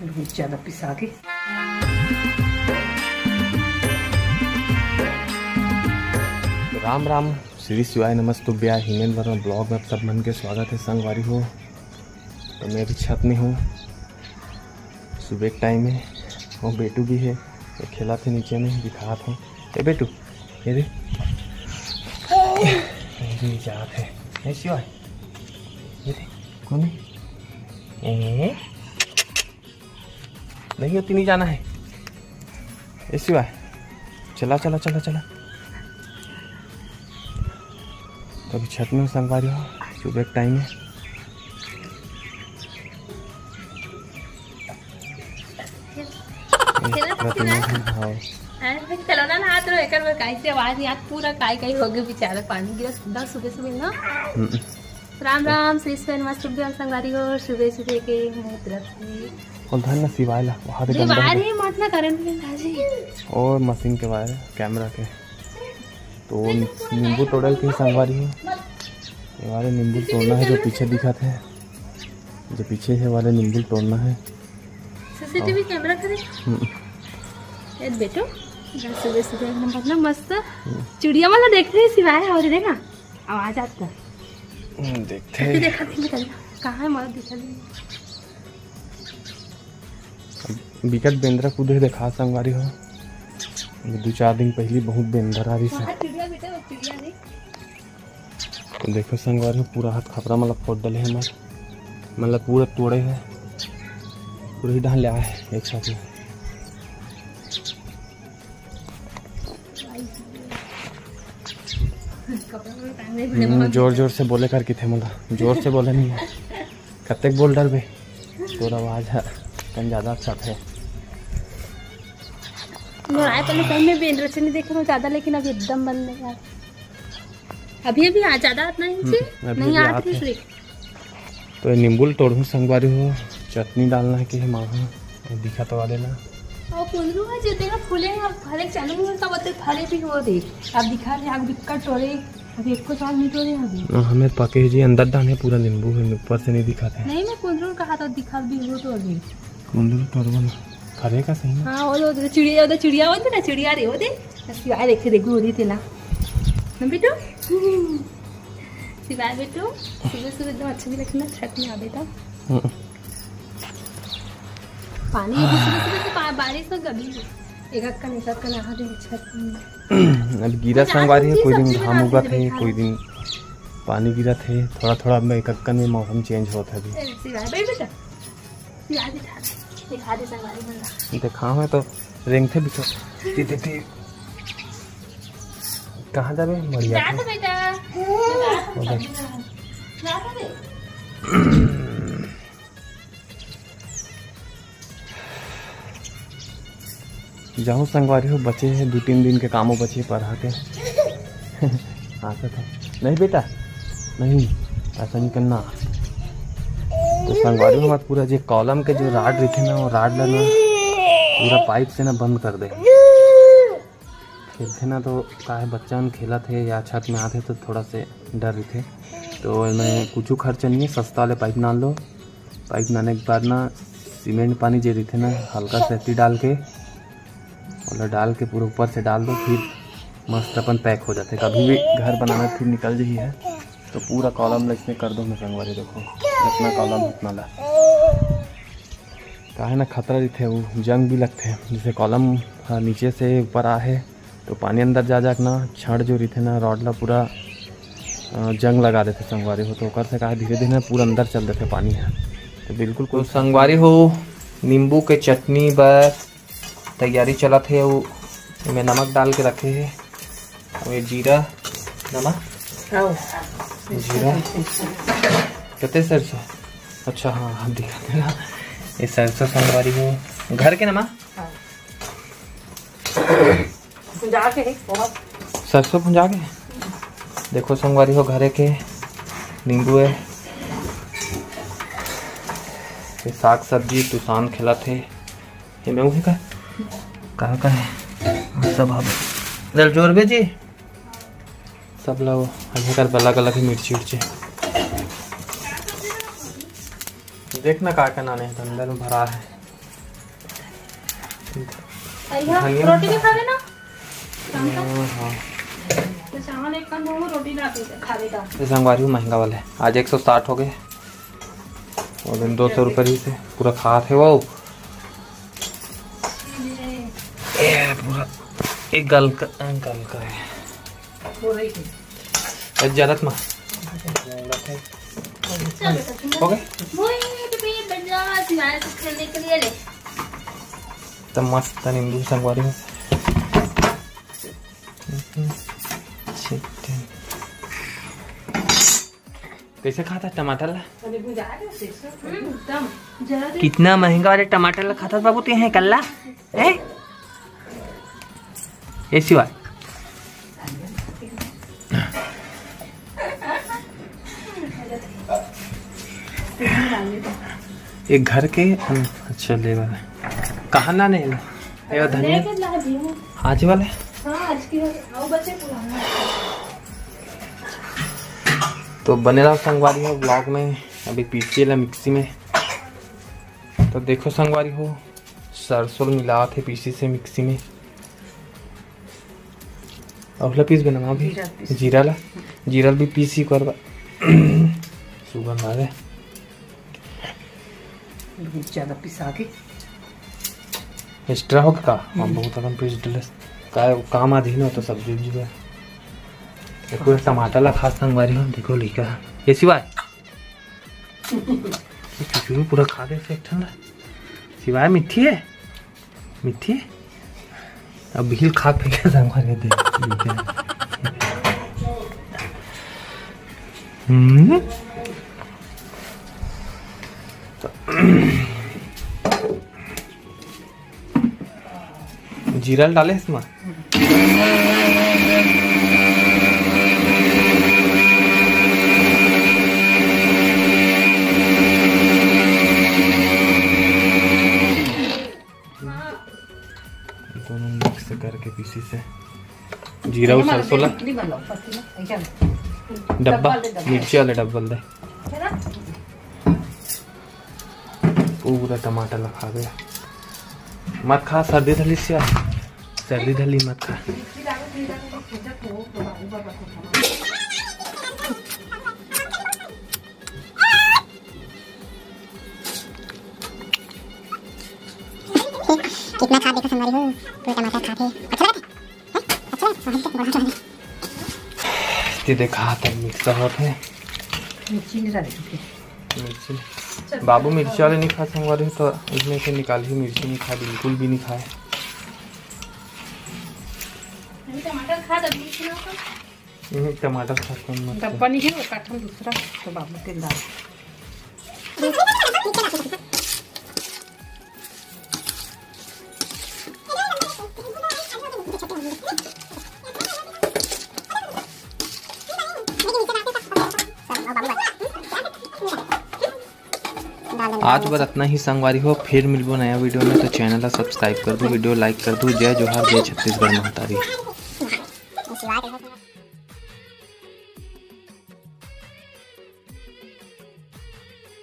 बहुत ज़्यादा पिसा के। राम राम, श्री शिवाय नमस्तुभ्याय। हिमेंद्र वर्मा ब्लॉग में आप सब मन के स्वागत है। संगवारी हो तो मैं भी छत में हूँ, सुबह के टाइम है और बेटू भी है, ये खेला थे नीचे में, दिखा था। ए बेटू ये देख, ये जात है ए शिवाय, ये देख कौन है? नहीं होती, नहीं जाना है ए शिवाय, चला चला चला चला। तो अभी छत में संगवारी हो, सुबह के टाइम है। खिलौना ना हाथ रो एकर में कैसे आवाज याद पूरा काई काई हो गए बेचारा, पानी गिरा सीधा सुबह सुबह ना। राम राम, श्री शिवाय नमस्तुभ्यां संगवारी हो। सुबह सुबह के मुंह तरफ से और धन ना शिवायला वहां ये वायर है, मत ना करंट में भाजी और मशीन के वायर कैमरा के। तो नींबू तोड़ल के संगवारी हो, ये वाले नींबू तोड़ना है जो पीछे दिखा थे, जो पीछे है वाले नींबू तोड़ना है। सीसीटीवी कैमरा करे ए बेटो, सुबह सुबह एकदम मतलब मस्त चिड़िया वाला देख रहे सिवाय और देखा आवाज आता देखते हैं। देखा थी कहाँ है मत दिखा बिकट बेंद्रा कूदे देखा संगवारी हो। 2-4 दिन पहले बहुत बेंदर आ रही से, चिड़िया बेटा वो चिड़िया नहीं। तो देखो संगवारी हो पूरा हाथ खपरा मतलब फोड़ डले है, मतलब पूरा तोड़े है, पूरा ही डाल लिया है एक साथ में। जोर जोर से बोले कर थे मोला, जोर से बोले नहीं है, कतेक बोल डर बे, तोर आवाज है कम ज़्यादा अच्छा है। आए पहले सही में बेंद्र से नहीं देखा मैं ज़्यादा, लेकिन अभी एकदम बंद है यार। अभी अभी आ ज़्यादा आता नहीं आ रही। तो ये नींबू तोड़ू संगवारी हो, चटनी डालना है कि माँ दिखा तो वाले ना और कुंदरू है जो देखा फूले हैं, अब फले चालू हुए सब होते, फले भी हो रहे, अब दिखा रहे आग दिक्कत तोड़े, अभी एक को साल नहीं तोड़े अभी। हमें पके जी अंदर डाले पूरा नींबू है, ऊपर से नहीं दिखाते। नहीं मैं कुंदरू कहा था, दिखा भी वो तोड़ रही कुंदरू तोड़वा ना फरेगा सही ना। हाँ वो चिड़िया उधर चिड़िया होती ना, चिड़िया रे वो दे सिवाय देखे देखो हो रही थी ना बेटो, सिवाय बेटो सुबह सुबह एकदम अच्छा भी लगता है छत में आ बेटा। पानी सुबह बारिश हो कभी एक हक्का नहा दे छत में। अब गिरा संगवारी है, कोई दिन घाम उगा थे, कोई दिन पानी गिरा थे, थोड़ा थोड़ा में एक हक्का में मौसम चेंज होता है अभी। देखा है तो रेंग थे बिछो कहाँ जाबे बढ़िया जाऊँ संगवारी हो, बचे हैं 2-3 दिन के कामों बचे पढ़ा के। आता था नहीं बेटा, नहीं ऐसा नहीं करना। तो संगवारी हो मत पूरा जो कॉलम के जो राड रखे ना, वो राड लेना पूरा पाइप से ना बंद कर दे। खेलते ना तो काहे बच्चा खेला थे या छत में आते तो थोड़ा से डर रहे थे, तो मैं कुछ खर्च नहीं है, सस्ता वाले पाइप ना लो। पाइप लाने के बाद ना सीमेंट पानी जे रही थे ना, हल्का सेफ्टी डाल के और डाल के पूरा ऊपर से डाल दो, फिर मस्त अपन पैक हो जाते। कभी भी घर बनाना फिर निकल जाइए है तो पूरा कॉलम इसमें कर दो। मैं संगवारी देखो इतना कॉलम इतना ला काहे ना खतरा रहते, वो जंग भी लगते हैं। जैसे कॉलम नीचे से ऊपर आ है तो पानी अंदर जा ना छड़ जो रही थे ना रॉड ला पूरा जंग लगा देते संगवारी हो, तो ओकर से कहा धीरे धीरे पूरा अंदर चल देते पानी है। तो बिल्कुल कोई संगवारी हो नींबू के चटनी बस तैयारी चला थे, वो में नमक डाल के रखे है, और जीरा नमक जीरा कितने सरसों, अच्छा हाँ दिखा देना ये सरसों संगवारी हो घर के नमक सरसों भुंजा के देखो संगवारी हो घरे के नींबू है, ये साग सब्जी तुसान खिला थे, ये मैं वही का है सब आप दल जोर भेजी सब लोग हल्का अलग अलग मिर्ची उर्ची देखना का नाने अंदर में भरा है। धनिया। रोटी भी खावे ना शाम का, हाँ तो चावल एक कम हो रोटी ना खावे का। ये संगवारी महंगा वाला है, आज 160 हो गए और दिन 200 रुपये ही से पूरा खा थे वो। ये पूरा एक गल का है जरूरत में हो गए खेलने के लिए ले। तो मस्त नींबू संगवारी में कैसे खाता टमाटर ला? कितना महंगा वाले टमाटर ला खाता बाबू ते हैं कल्ला है ये सिवा एक घर के अच्छा ले वाला कहाँ लाने ये धनिया आज वाले तो बने रहा संगवारी हो ब्लॉग में। अभी पीछे ला मिक्सी में तो देखो संगवारी हो सरसों मिला थे पीसी से मिक्सी में। अगला पीस बना अभी जीरा भी पीसी कर सुगंध आ गए ज्यादा पिसा के एक्स्ट्रा हो का हम बहुत कम पीस डले का काम आधी न हो तो सब्जी उब्जी में देखो टमाटर ला खास संगवारी हो देखो लिखा ये सिवाय चुचुरू पूरा खा दे से ठंडा सिवाय मीठी है अब बिल खा फेंके संगवारी दे जीरा डाले इसमें दोनों मिक्स करके पीसी से जीरा और सरसों ला डब्बा मिर्ची वाले डब्बल दे पूरा टमाटर लखा गया मत खा सर्दी धली से सर्दी धली मत खा कितना खा देखो संगवारी हो पूरा टमाटर खा थे अच्छा ये देखा था मिक्स होते हैं मिर्ची नहीं डाली मिर्ची बाबू मिर्ची वाले नहीं खा संगवारी तो इसमें से निकाल ही मिर्ची नहीं खा बिल्कुल भी नहीं खाए टमाटर खा टमाटर खाता हूँ डब्बा नहीं है वो काटम दूसरा तो बाबू तेल डाल आज बार इतना ही संगवारी हो फिर मिलबो नया वीडियो में तो चैनल ला सब्सक्राइब कर दो वीडियो लाइक कर दो जय जोहार जय छत्तीसगढ़ महतारी।